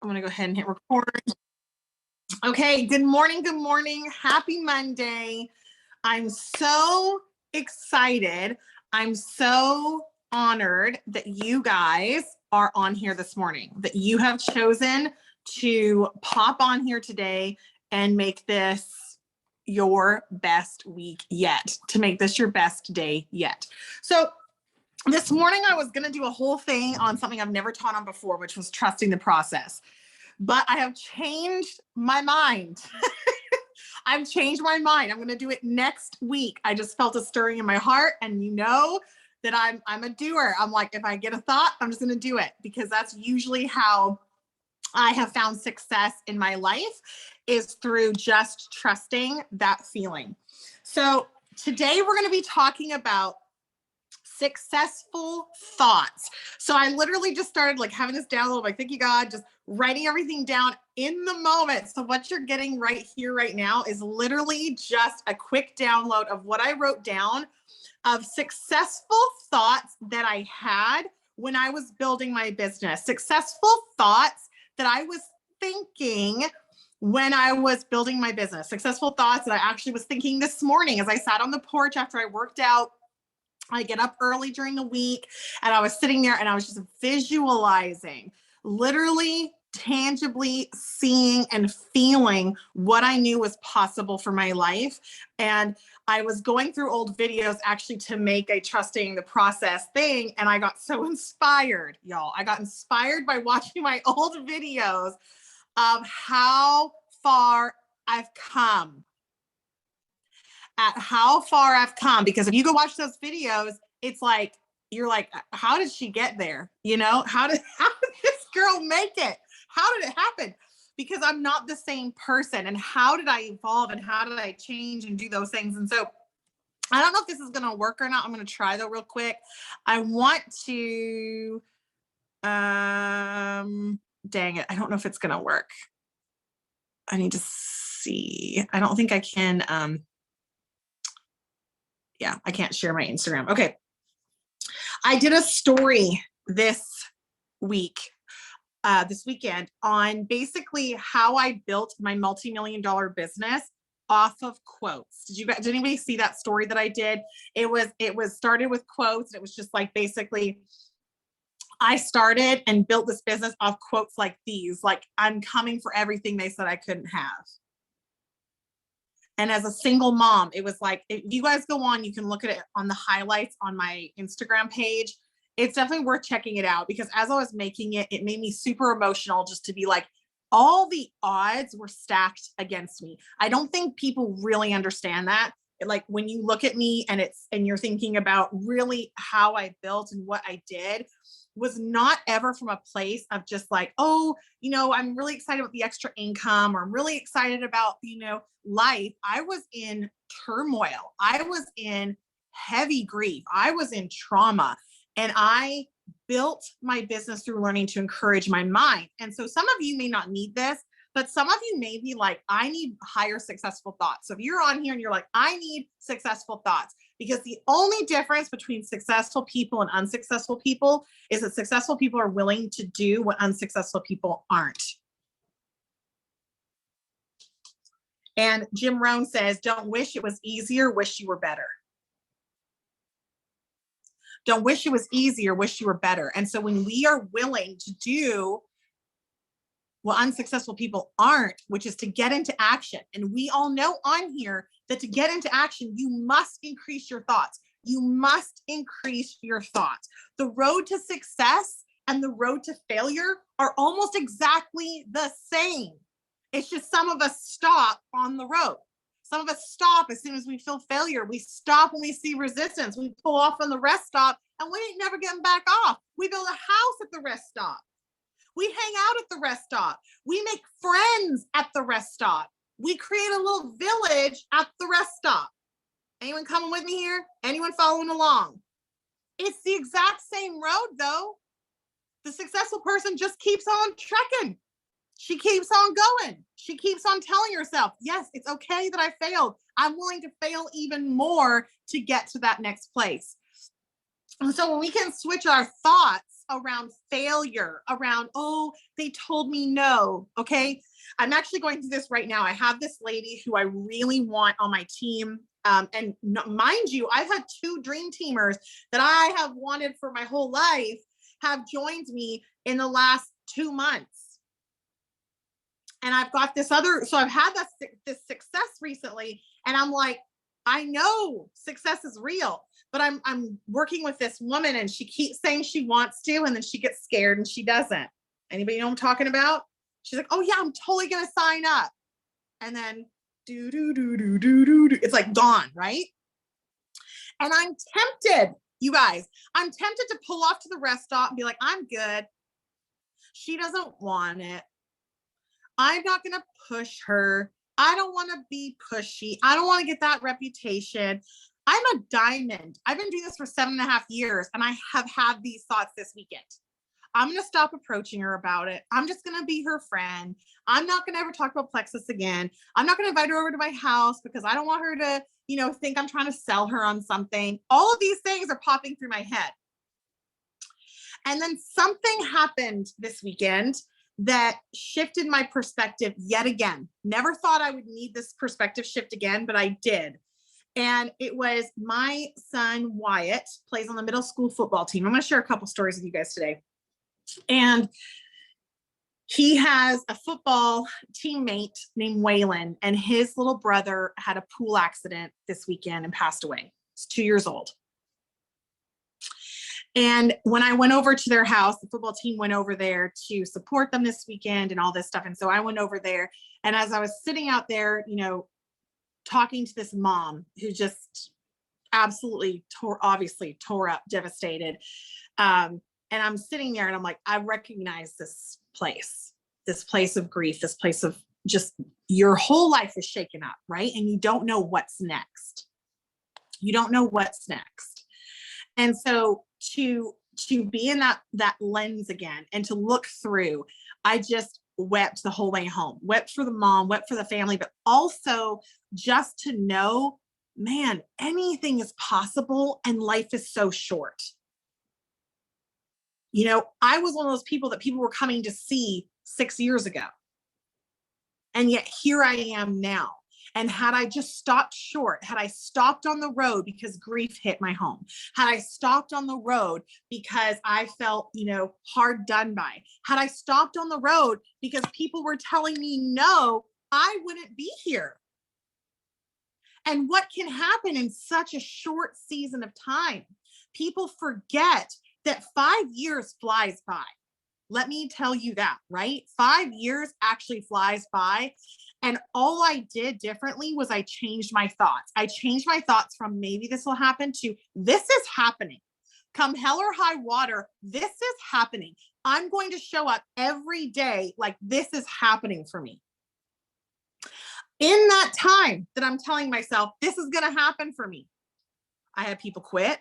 I'm going to go ahead and hit record. Okay, good morning. Good morning. Happy Monday. I'm so excited. I'm so honored that you guys are on here this morning, that you have chosen to pop on here today and make this your best week yet, to make this your best day yet. So this morning I was going to do a whole thing on something I've never taught on before, which was trusting the process. But I have changed my mind. I've changed my mind. I'm going to do it next week. I just felt a stirring in my heart, and you know that I'm a doer. I'm like, if I get a thought, I'm just going to do it, because that's usually how I have found success in my life, is through just trusting that feeling. So today we're going to be talking about successful thoughts. So I literally just started like having this download, like, thank you God, just writing everything down in the moment. So what you're getting right here, right now, is literally just a quick download of what I wrote down of successful thoughts that I had when I was building my business, successful thoughts that I was thinking when I was building my business, successful thoughts that I actually was thinking this morning as I sat on the porch after I worked out. I get up early during the week, and I was sitting there and I was just visualizing, literally tangibly seeing and feeling what I knew was possible for my life. And I was going through old videos actually to make a trusting the process thing. And I got so inspired, y'all. I got inspired by watching my old videos of how far I've come. At how far I've come, because if you go watch those videos, it's like, you're like, how did she get there? You know, how did this girl make it? How did it happen? Because I'm not the same person. And how did I evolve, and how did I change and do those things? And so I don't know if this is going to work or not. I'm going to try though real quick. I want to, dang it. I don't know if it's going to work. I need to see. I don't think I can, yeah, I can't share my Instagram. Okay. I did a story this weekend on basically how I built my multi-million-dollar business off of quotes. Did anybody see that story that I did? It was started with quotes. And it was just like, basically, I started and built this business off quotes like these, like, I'm coming for everything they said I couldn't have. And as a single mom, it was like, if you guys go on, you can look at it on the highlights on my Instagram page. It's definitely worth checking it out, because as I was making it, it made me super emotional just to be like, all the odds were stacked against me. I don't think people really understand that. Like, when you look at me and you're thinking about really how I built and what I did, was not ever from a place of just like, oh, you know, I'm really excited about the extra income, or I'm really excited about, you know, life. I was in turmoil. I was in heavy grief. I was in trauma. And I built my business through learning to encourage my mind. And so some of you may not need this, but some of you may be like, I need higher successful thoughts. So if you're on here and you're like, I need successful thoughts, because the only difference between successful people and unsuccessful people is that successful people are willing to do what unsuccessful people aren't. And Jim Rohn says, don't wish it was easier, wish you were better. Don't wish it was easier, wish you were better. And so when we are willing to do what unsuccessful people aren't, which is to get into action. And we all know on here that to get into action, you must increase your thoughts. You must increase your thoughts. The road to success and the road to failure are almost exactly the same. It's just some of us stop on the road. Some of us stop as soon as we feel failure. We stop when we see resistance. We pull off on the rest stop, and we ain't never getting back off. We build a house at the rest stop. We hang out at the rest stop. We make friends at the rest stop. We create a little village at the rest stop. Anyone coming with me here? Anyone following along? It's the exact same road though. The successful person just keeps on trekking. She keeps on going. She keeps on telling herself, yes, it's okay that I failed. I'm willing to fail even more to get to that next place. And so when we can switch our thoughts around failure, around, oh, they told me no. Okay. I'm actually going through this right now. I have this lady who I really want on my team. And mind you, I've had 2 dream teamers that I have wanted for my whole life have joined me in the last 2 months. And I've got this other, so I've had this success recently, and I'm like, I know success is real, but I'm working with this woman and she keeps saying she wants to, and then she gets scared and she doesn't. Anybody know what I'm talking about? She's like, oh yeah, I'm totally gonna sign up. And then it's like gone, right? And I'm tempted, you guys, I'm tempted to pull off to the rest stop and be like, I'm good. She doesn't want it. I'm not going to push her. I don't want to be pushy. I don't want to get that reputation. I'm a diamond. I've been doing this for 7.5 years, and I have had these thoughts this weekend. I'm going to stop approaching her about it. I'm just going to be her friend. I'm not going to ever talk about Plexus again. I'm not going to invite her over to my house because I don't want her to, think I'm trying to sell her on something. All of these things are popping through my head. And then something happened this weekend that shifted my perspective yet again. Never thought I would need this perspective shift again, but I did. And it was my son, Wyatt, plays on the middle school football team. I'm going to share a couple stories with you guys today. And he has a football teammate named Waylon, and his little brother had a pool accident this weekend and passed away. He's 2 years old. And when I went over to their house, the football team went over there to support them this weekend and all this stuff. And so I went over there, and as I was sitting out there, talking to this mom who just absolutely tore up, devastated. And I'm sitting there and I'm like, I recognize this place of grief, this place of just your whole life is shaken up, right? And you don't know what's next. You don't know what's next. And so to be in that lens again and to look through, I just wept the whole way home, wept for the mom, wept for the family, but also just to know, man, anything is possible and life is so short. I was one of those people that people were coming to see 6 years ago. And yet here I am now. And had I just stopped short, had I stopped on the road because grief hit my home, had I stopped on the road because I felt, hard done by, had I stopped on the road because people were telling me no, I wouldn't be here. And what can happen in such a short season of time? People forget that 5 years flies by. Let me tell you that, right? 5 years actually flies by. And all I did differently was I changed my thoughts. I changed my thoughts from maybe this will happen to this is happening. Come hell or high water, this is happening. I'm going to show up every day like this is happening for me. In that time that I'm telling myself, this is going to happen for me, I had people quit.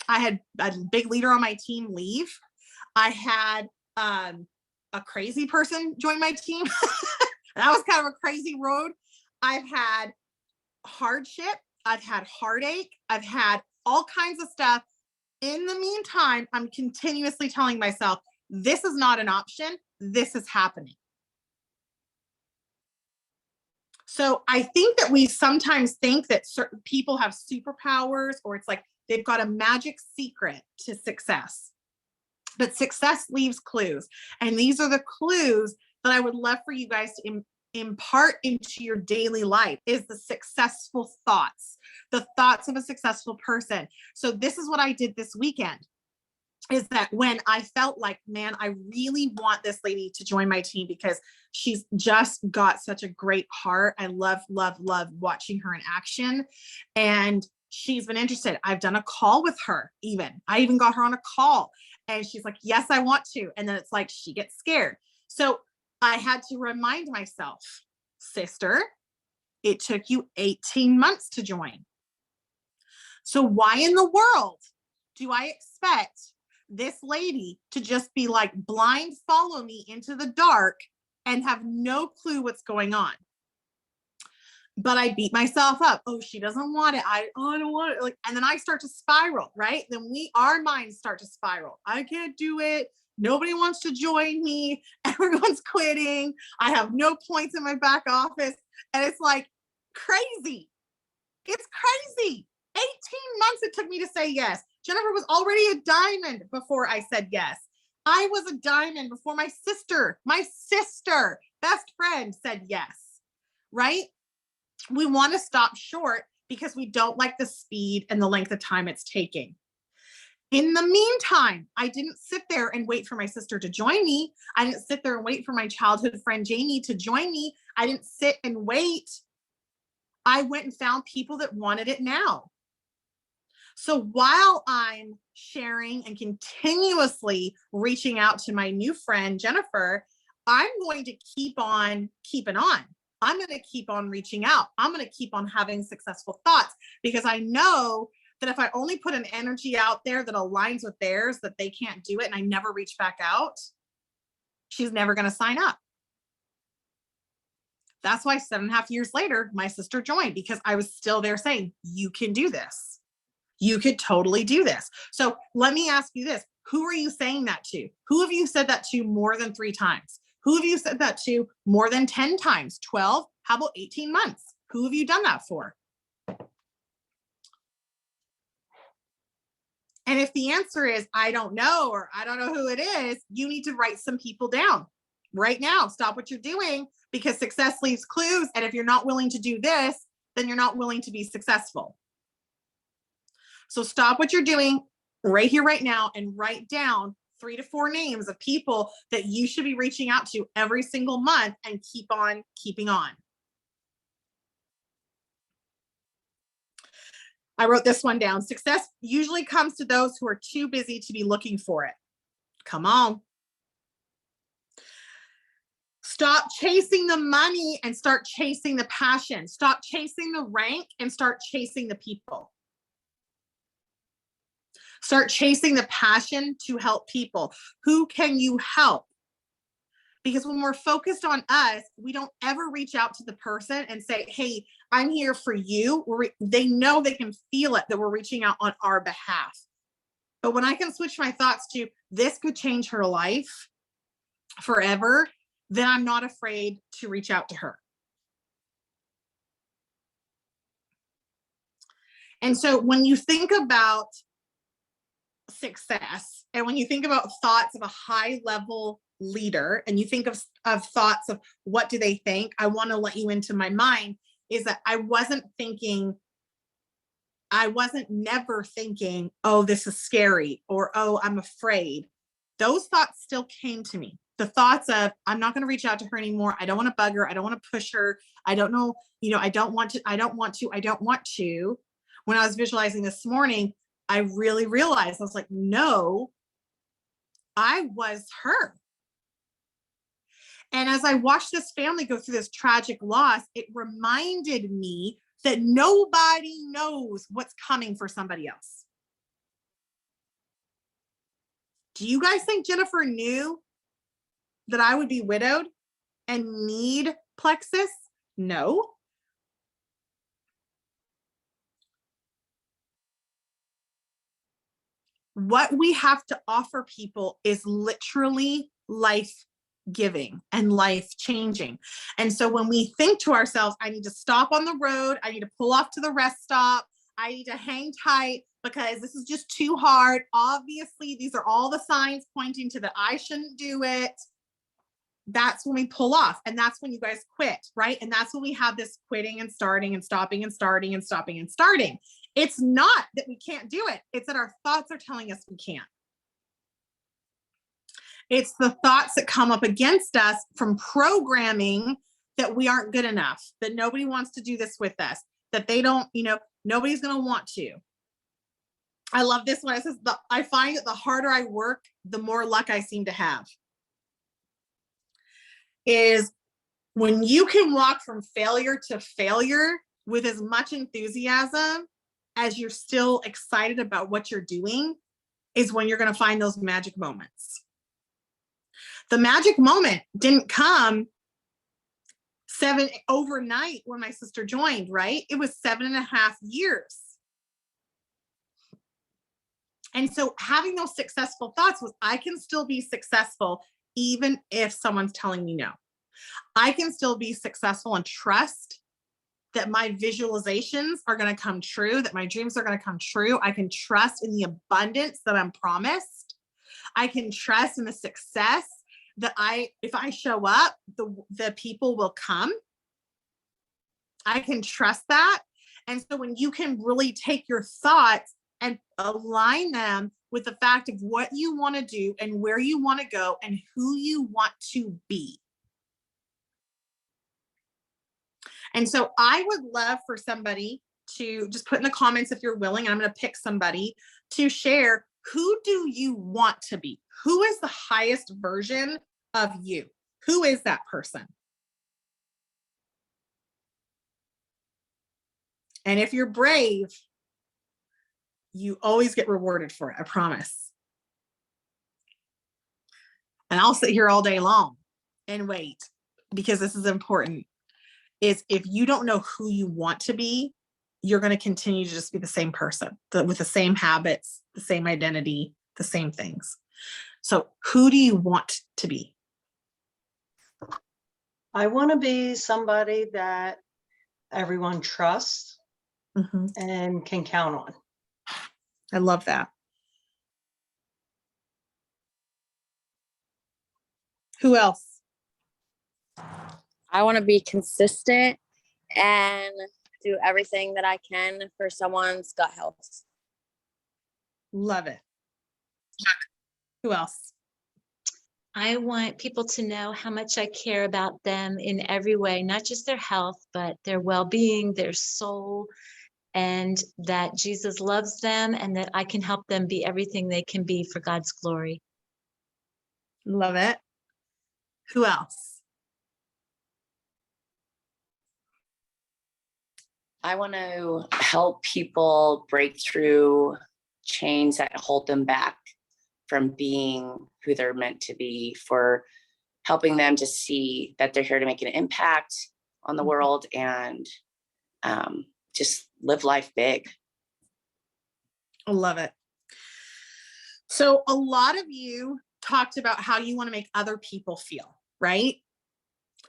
I had a big leader on my team leave. I had a crazy person join my team. That was kind of a crazy road. I've had hardship. I've had heartache. I've had all kinds of stuff. In the meantime, I'm continuously telling myself, this is not an option. This is happening. So I think that we sometimes think that certain people have superpowers, or it's like they've got a magic secret to success. But success leaves clues. And these are the clues that I would love for you guys to impart into your daily life, is the successful thoughts, the thoughts of a successful person. So this is what I did this weekend, is that when I felt like, man, I really want this lady to join my team because she's just got such a great heart. I love watching her in action. And she's been interested. I've done a call with her even. I even got her on a call. And she's like, yes, I want to. And then it's like, she gets scared. So I had to remind myself, sister, it took you 18 months to join. So why in the world do I expect this lady to just be like blind follow me into the dark and have no clue what's going on? But I beat myself up. Oh, she doesn't want it. I don't want it. Like, and then I start to spiral, right? Then our minds start to spiral. I can't do it. Nobody wants to join me. Everyone's quitting. I have no points in my back office. And it's like crazy. It's crazy. 18 months it took me to say yes. Jennifer was already a diamond before I said yes. I was a diamond before my sister, best friend, said yes, right? We want to stop short because we don't like the speed and the length of time it's taking. In the meantime, I didn't sit there and wait for my sister to join me. I didn't sit there and wait for my childhood friend Jamie to join me. I didn't sit and wait. I went and found people that wanted it now. So while I'm sharing and continuously reaching out to my new friend, Jennifer, I'm going to keep on keeping on. I'm going to keep on reaching out. I'm going to keep on having successful thoughts because I know that if I only put an energy out there that aligns with theirs, that they can't do it and I never reach back out, she's never going to sign up. That's why 7.5 years later, my sister joined because I was still there saying, you can do this. You could totally do this. So let me ask you this. Who are you saying that to? Who have you said that to more than 3 times? Who have you said that to more than 10 times? 12? How about 18 months? Who have you done that for? And if the answer is, I don't know, or I don't know who it is, you need to write some people down right now. Stop what you're doing because success leaves clues. And if you're not willing to do this, then you're not willing to be successful. So stop what you're doing right here, right now, and write down 3 to 4 names of people that you should be reaching out to every single month and keep on keeping on. I wrote this one down. Success usually comes to those who are too busy to be looking for it. Come on. Stop chasing the money and start chasing the passion. Stop chasing the rank and start chasing the people. Start chasing the passion to help people. Who can you help? Because when we're focused on us, we don't ever reach out to the person and say, hey, I'm here for you. They know they can feel it that we're reaching out on our behalf. But when I can switch my thoughts to this could change her life forever, then I'm not afraid to reach out to her. And so when you think about success and when you think about thoughts of a high level leader and you think of thoughts of what do they think, I want to let you into my mind is that I wasn't never thinking, oh, this is scary or, oh, I'm afraid. Those thoughts still came to me. The thoughts of, I'm not going to reach out to her anymore. I don't want to bug her. I don't want to push her. I don't know, I don't want to. When I was visualizing this morning, I really realized, I was like, no, I was her. And as I watched this family go through this tragic loss, it reminded me that nobody knows what's coming for somebody else. Do you guys think Jennifer knew that I would be widowed and need plexus? No. What we have to offer people is literally life giving and life changing. And so when we think to ourselves, I need to stop on the road, I need to pull off to the rest stop, I need to hang tight because this is just too hard. Obviously, these are all the signs pointing to that I shouldn't do it. That's when we pull off. And that's when you guys quit, right? And that's when we have this quitting and starting and stopping and starting and stopping and starting. It's not that we can't do it. It's that our thoughts are telling us we can't. It's the thoughts that come up against us from programming that we aren't good enough, that nobody wants to do this with us, that they don't, nobody's going to want to. I love this one. It says, I find that the harder I work, the more luck I seem to have. Is when you can walk from failure to failure with as much enthusiasm as you're still excited about what you're doing, is when you're going to find those magic moments. The magic moment didn't come overnight when my sister joined, right? It was 7.5 years. And so having those successful thoughts was, I can still be successful even if someone's telling me no. I can still be successful and trust that my visualizations are going to come true, that my dreams are going to come true. I can trust in the abundance that I'm promised. I can trust in the success that if I show up, the people will come. I can trust that. And so when you can really take your thoughts and align them with the fact of what you want to do and where you want to go and who you want to be. And so I would love for somebody to just put in the comments, if you're willing, and I'm going to pick somebody to share, who do you want to be? Who is the highest version of you? Who is that person? And if you're brave, you always get rewarded for it, I promise. And I'll sit here all day long and wait, because this is important, is if you don't know who you want to be, you're going to continue to just be the same person with the same habits, the same identity, the same things. So who do you want to be? I want to be somebody that everyone trusts and can count on. I love that. Who else? I want to be consistent and do everything that I can for someone's gut health. Love it. Who else? I want people to know how much I care about them in every way, not just their health, but their well-being, their soul, and that Jesus loves them and that I can help them be everything they can be for God's glory. Love it. Who else? I want to help people break through chains that hold them back from being who they're meant to be, for helping them to see that they're here to make an impact on the world and just live life big. I love it. So a lot of you talked about how you want to make other people feel, right?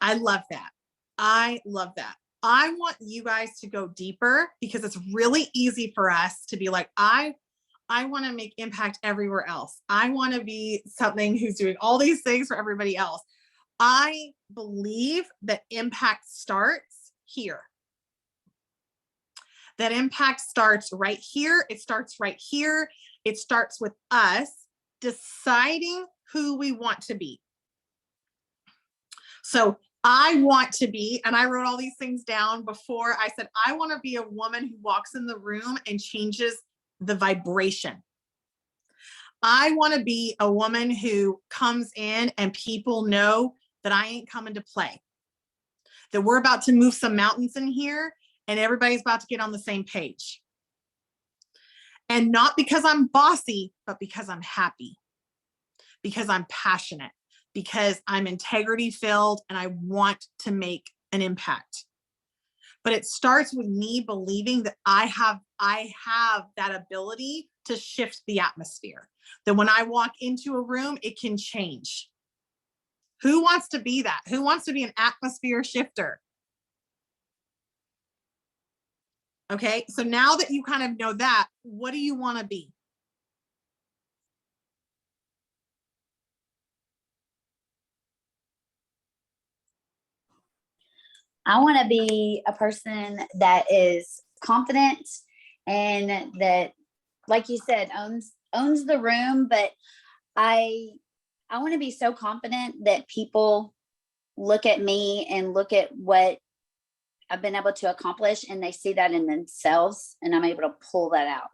I love that. I love that. I want you guys to go deeper, because it's really easy for us to be like, I want to make impact everywhere else. I want to be something who's doing all these things for everybody else. I believe that impact starts here. That impact starts right here. It starts right here. It starts with us deciding who we want to be. So I want to be, and I wrote all these things down before I said, I want to be a woman who walks in the room and changes the vibration. I want to be a woman who comes in and people know that I ain't coming to play, that we're about to move some mountains in here and everybody's about to get on the same page. And not because I'm bossy, but because I'm happy, because I'm passionate, because I'm integrity filled and I want to make an impact. But it starts with me believing that I have that ability to shift the atmosphere, that when I walk into a room, it can change. Who wants to be that? Who wants to be an atmosphere shifter? Okay, so now that you kind of know that, what do you want to be? I want to be a person that is confident and that, like you said, owns the room. But I want to be so confident that people look at me and look at what I've been able to accomplish and they see that in themselves, and I'm able to pull that out.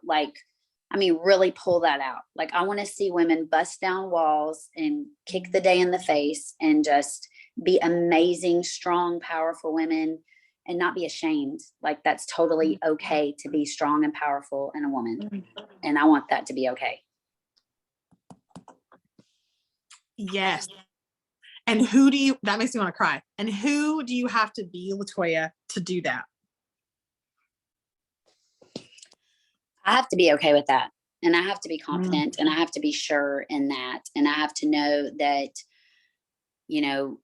Really pull that out. Like, I want to see women bust down walls and kick the day in the face and just be amazing, strong, powerful women and not be ashamed. Like, that's totally okay to be strong and powerful in a woman. And I want that to be okay. Yes. And that makes me want to cry. And who do you have to be, Latoya, to do that? I have to be okay with that. And I have to be confident and I have to be sure in that. And I have to know that, you know,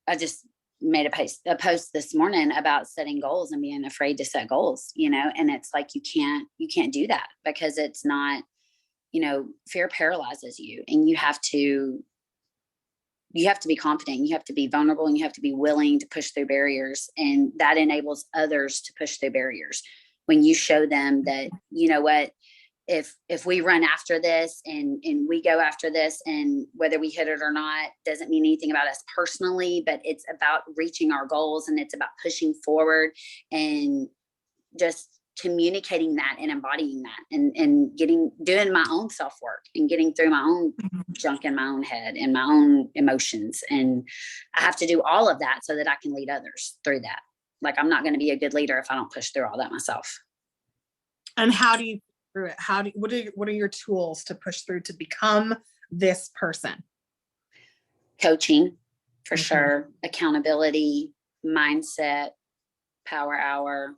I just made a post this morning about setting goals and being afraid to set goals, you know, and it's like, you can't do that because it's not, you know, fear paralyzes you, and you have to be confident, you have to be vulnerable, and you have to be willing to push through barriers. And that enables others to push through barriers. When you show them that, you know what, if we run after this and we go after this, and whether we hit it or not doesn't mean anything about us personally, but it's about reaching our goals, and it's about pushing forward and just communicating that and embodying that, and doing my own self-work and getting through my own junk in my own head and my own emotions. And I have to do all of that so that I can lead others through that. Like, I'm not going to be a good leader if I don't push through all that myself. And how do you through it? What are your tools to push through to become this person? Coaching, for sure. Accountability, mindset, power hour,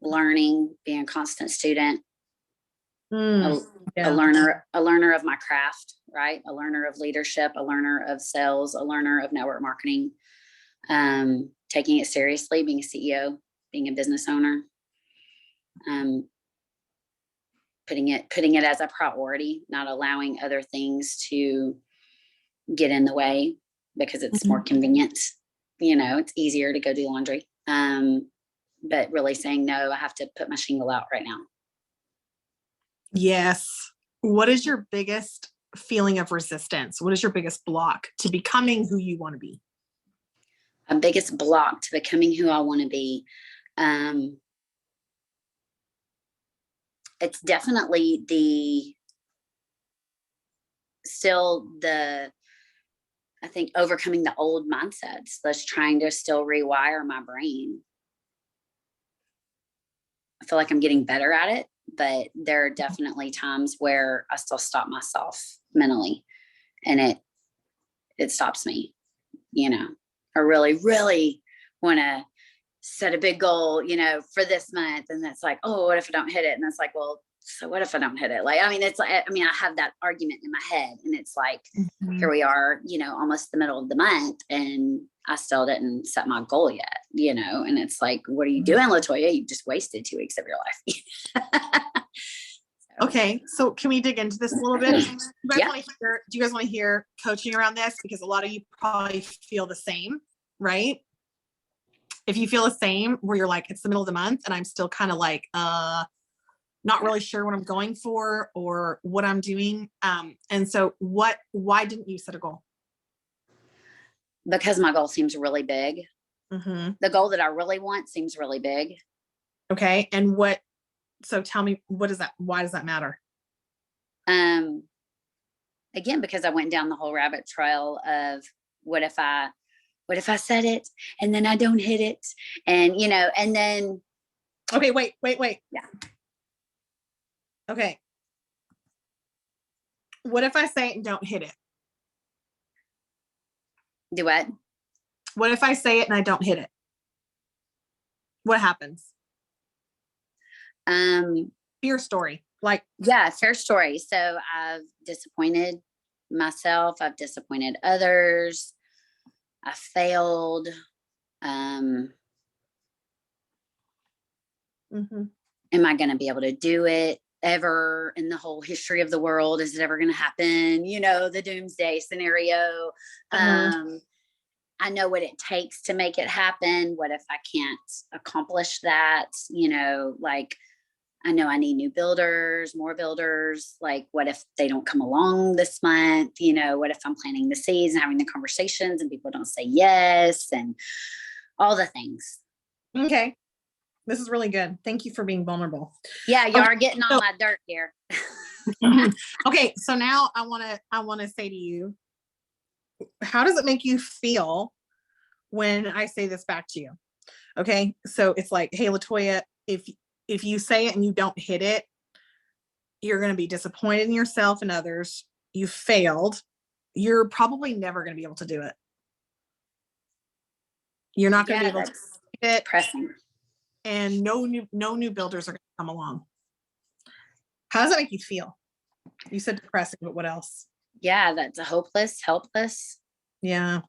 learning, being a constant student, a learner of my craft, right? A learner of leadership, a learner of sales, a learner of network marketing, taking it seriously, being a CEO, being a business owner, putting it as a priority, not allowing other things to get in the way because it's more convenient. You know, it's easier to go do laundry. But really saying, no, I have to put my shingle out right now. Yes. What is your biggest feeling of resistance? What is your biggest block to becoming who you want to be? My biggest block to becoming who I want to be. It's definitely I think overcoming the old mindsets. That's trying to still rewire my brain. I feel like I'm getting better at it, but there are definitely times where I still stop myself mentally, and it stops me, you know. I really, really want to set a big goal, you know, for this month. And it's like, oh, what if I don't hit it? And it's like, well, so what if I don't hit it? Like, I mean, it's like, I have that argument in my head, and it's like, here we are, you know, almost the middle of the month, and I still didn't set my goal yet, you know. And it's like, what are you doing, Latoya? You just wasted 2 weeks of your life. Okay, so can we dig into this a little bit? Do you guys want to hear coaching around this? Because a lot of you probably feel the same, right? If you feel the same, where you're like, it's the middle of the month and I'm still kind of like, not really sure what I'm going for or what I'm doing. And so why didn't you set a goal? Because my goal seems really big. The goal that I really want seems really big. Okay. And so tell me, what is that? Why does that matter? Again, because I went down the whole rabbit trail of what if I said it and then I don't hit it, and, you know, and then. Okay, wait. Yeah. Okay. What if I say it and don't hit it? Do what? What if I say it and I don't hit it? What happens? Your story. Like, yeah, fair story. So I've disappointed myself. I've disappointed others. I failed. Am I going to be able to do it ever in the whole history of the world? Is it ever going to happen? You know, the doomsday scenario. I know what it takes to make it happen. What if I can't accomplish that? You know, like, I know I need new builders, more builders. Like, what if they don't come along this month? You know, what if I'm planting the seeds and having the conversations and people don't say yes, and all the things. Okay. This is really good. Thank you for being vulnerable. Yeah, you are getting on my dirt here. Okay. So now I want to say to you, how does it make you feel when I say this back to you? Okay. So it's like, hey, Latoya, if you say it and you don't hit it, you're going to be disappointed in yourself and others. You failed. you're probably never going to be able to do it. You're not going to be able to that's do it, pressing. and no new builders are going to come along. How does that make you feel? You said depressing, but what else? Yeah, that's a hopeless, helpless. Yeah.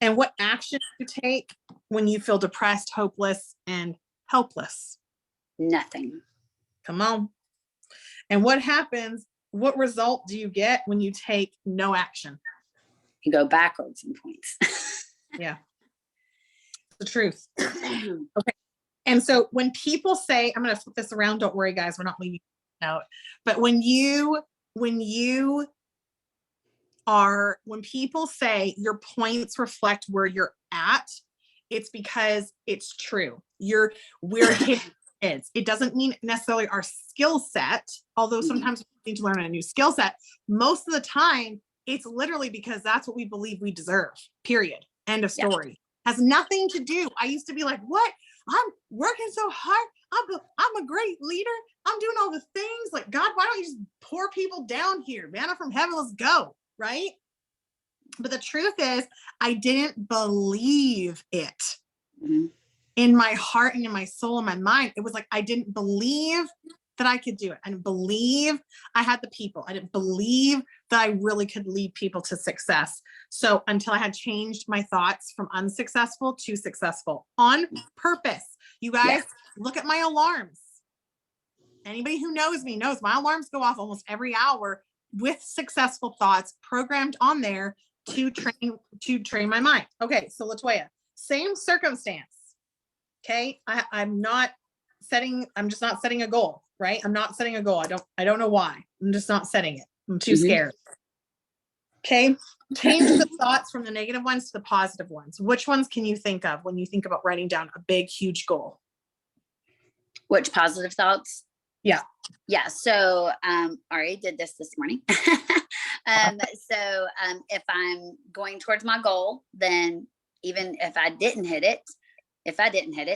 And what action do you take when you feel depressed, hopeless, and helpless? Nothing. Come on. And what happens? What result do you get when you take no action? You go backwards in points. Yeah. The truth. Okay. And so when people say, I'm going to flip this around. Don't worry, guys. We're not leaving a note. But when people say your points reflect where you're at, it's because it's true. We're hitting kids. It doesn't mean necessarily our skill set, although sometimes we need to learn a new skill set. Most of the time, it's literally because that's what we believe we deserve, period. End of story. Has nothing to do. I used to be like, what? I'm working so hard. I'm a great leader. I'm doing all the things. Like, God, why don't you just pour people down here? Manna from heaven, let's go. Right? But the truth is, I didn't believe it. Mm-hmm. In my heart and in my soul and my mind. It was like, I didn't believe that I could do it. I didn't believe I had the people. I didn't believe that I really could lead people to success. So until I had changed my thoughts from unsuccessful to successful on purpose. You guys, look at my alarms. Anybody who knows me knows my alarms go off almost every hour with successful thoughts programmed on there to train my mind. Okay, so Latoya, same circumstance. Okay, I'm just not setting a goal, right? I'm not setting a goal. I don't know why. I'm just not setting it. I'm too scared. Okay, change the thoughts from the negative ones to the positive ones. Which ones can you think of when you think about writing down a big, huge Which positive thoughts? Yeah. Yeah. So Ari did this morning. If I'm going towards my goal, then even if I didn't hit it,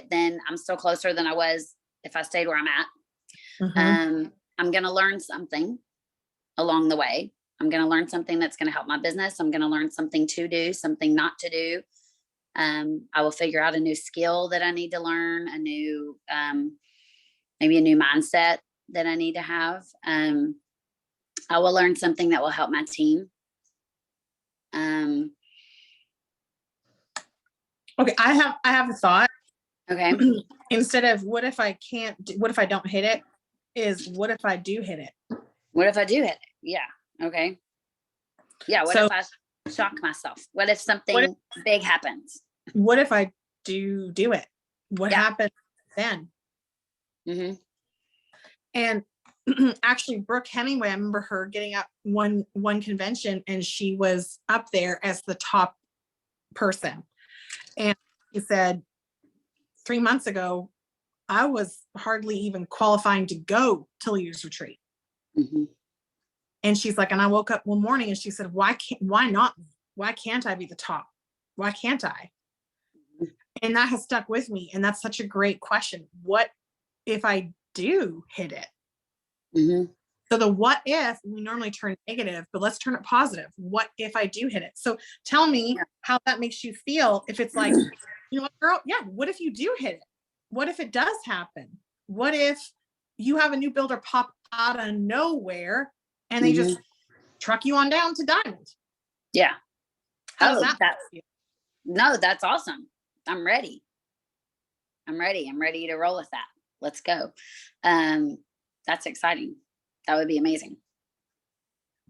then I'm still closer than I was if I stayed where I'm at. I'm going to learn something along the way. I'm going to learn something that's going to help my business. I'm going to learn something to do, something not to do. I will figure out a new skill that I need to learn, maybe a new mindset that I need to have. I will learn something that will help my team. Okay, I have a thought. Okay. Instead of what if I don't hit it, is what if I do hit it? What if I do hit it? Yeah. Okay. Yeah. What if I shock myself? What if something big happens? What if I do it? What happens then? Mm-hmm. And actually, Brooke Hemingway, I remember her getting up one convention, and she was up there as the top person. And she said, 3 months ago, I was hardly even qualifying to go to Leaders Retreat. Mm-hmm. And she's like, and I woke up one morning and she said, why not? Why can't I be the top? Why can't I? And that has stuck with me. And that's such a great question. What if I do hit it? Mm-hmm. So the what if, we normally turn negative, but let's turn it positive. What if I do hit it? So tell me how that makes you feel. If it's like, you know what, girl, what if you do hit it? What if it does happen? What if you have a new builder pop out of nowhere and they just truck you on down to Diamond? Yeah. How does that feel? No, that's awesome. I'm ready. I'm ready to roll with that. Let's go. That's exciting. That would be amazing.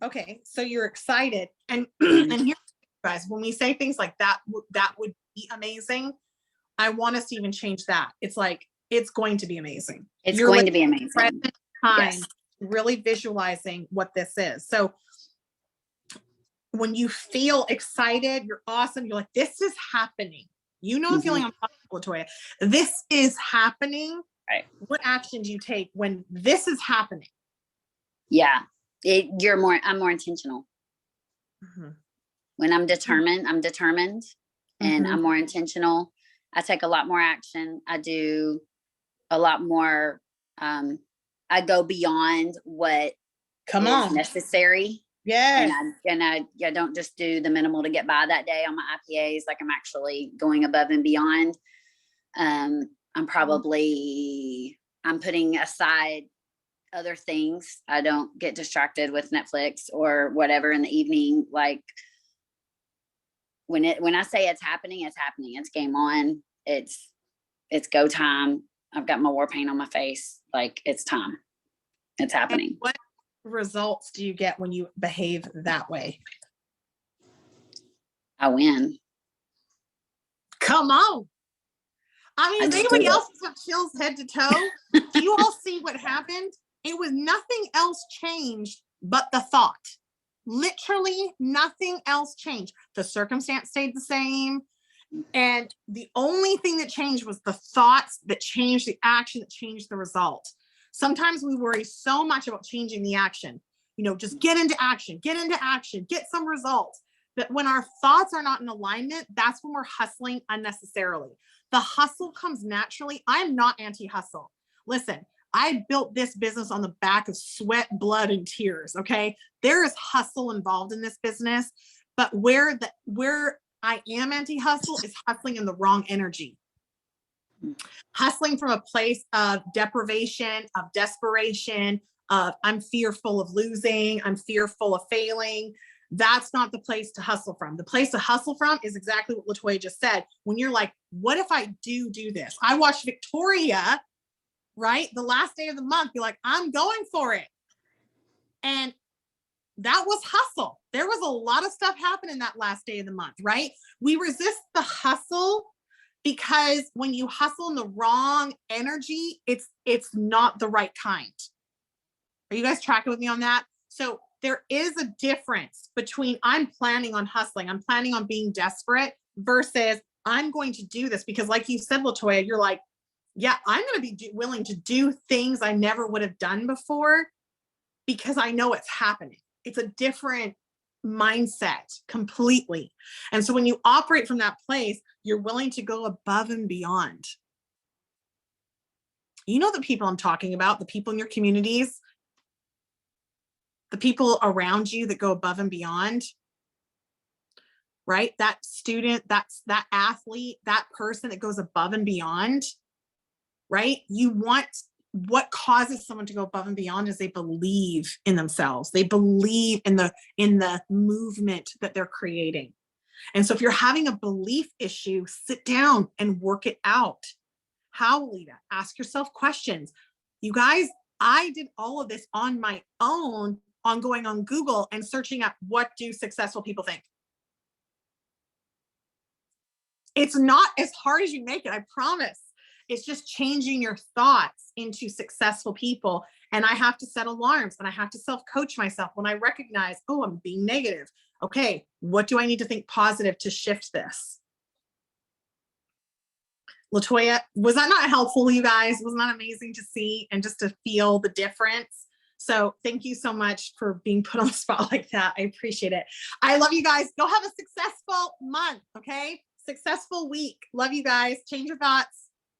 Okay, so you're excited, and here's, guys, when we say things like that would be amazing. I want us to even change that. It's like, it's going to be amazing. It's going to be amazing. Present time, really visualizing what this is. So when you feel excited, you're awesome. You're like, this is happening. You know the feeling I'm talking about, Latoya. This is happening. Right. What action do you take when this is happening? Yeah. I'm more intentional. When I'm determined, and I'm more intentional. I take a lot more action. I do a lot more. I go beyond what Come is on. necessary. Yes. And I don't just do the minimal to get by that day on my IPAs. Like I'm actually going above and beyond. I'm putting aside other things. I don't get distracted with Netflix or whatever in the evening. Like when I say it's happening, it's happening. It's game on. It's go time. I've got my war paint on my face. Like it's time. It's happening. And what results do you get when you behave that way? I win. Come on. I mean, I if just anybody do it. else has chills head to toe, do you all see what happened? It was nothing else changed but the thought. Literally nothing else changed. The circumstance stayed the same. And the only thing that changed was the thoughts that changed the action, that changed the result. Sometimes we worry so much about changing the action, just get into action, get some results. That when our thoughts are not in alignment, that's when we're hustling unnecessarily. The hustle comes naturally. I'm not anti-hustle. Listen, I built this business on the back of sweat, blood, and tears. Okay. There is hustle involved in this business, but where I am anti-hustle is hustling in the wrong energy. Hustling from a place of deprivation, of desperation, of I'm fearful of losing, I'm fearful of failing. That's not the place to hustle from. The place to hustle from is exactly what LaToya just said. When you're like, what if I do this? I watched Victoria, right? The last day of the month, be like, I'm going for it. And that was hustle. There was a lot of stuff happening that last day of the month, right? We resist the hustle because when you hustle in the wrong energy, it's not the right kind. Are you guys tracking with me on that? So there is a difference between I'm planning on hustling, I'm planning on being desperate versus I'm going to do this because like you said, LaToya, you're like, yeah, I'm going to be willing to do things I never would have done before because I know it's happening. It's a different mindset completely. And so when you operate from that place, you're willing to go above and beyond. You know the people I'm talking about, the people in your communities, the people around you that go above and beyond, right? That student, that athlete, that person that goes above and beyond, right? What causes someone to go above and beyond is they believe in themselves. They believe in the movement that they're creating. And so if you're having a belief issue, sit down and work it out. How, Alita? Ask yourself questions. You guys, I did all of this on my own, on going on Google and searching up what do successful people think. It's not as hard as you make it, I promise. It's just changing your thoughts into successful people. And I have to set alarms and I have to self-coach myself when I recognize, oh, I'm being negative. Okay, what do I need to think positive to shift this? LaToya, was that not helpful, you guys? Wasn't that amazing to see and just to feel the difference? So thank you so much for being put on the spot like that. I appreciate it. I love you guys. Go have a successful month, okay? Successful week. Love you guys. Change your thoughts.